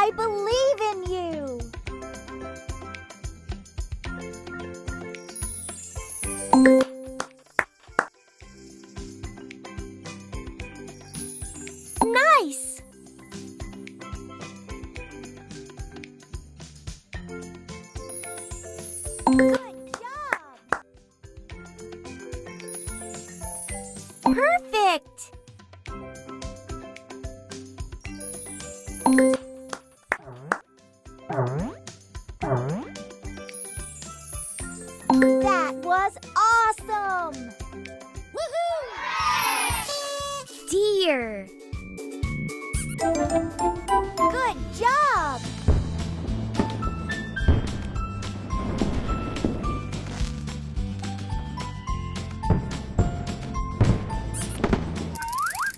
I believe in you. Nice! Good job! Perfect! That was awesome! Woohoo! Deer! Good job!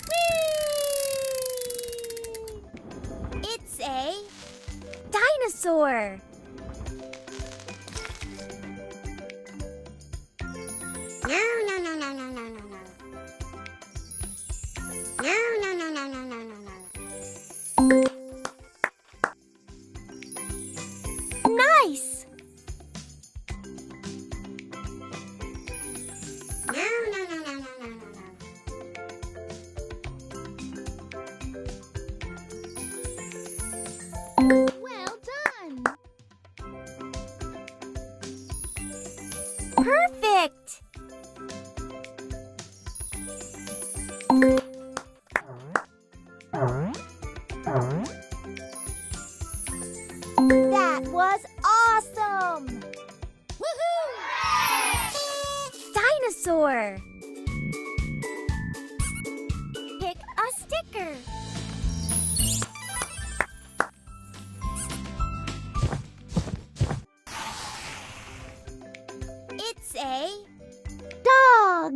Whee! It's a dinosaur! No, no, no, no, no, no, no, no. No, no, no, no, no, no, no, no. Nice! No, no, no, no, no, no, no, no. Well done! Perfect! That was awesome! Woohoo! Dinosaur! Pick a sticker. It's a dog.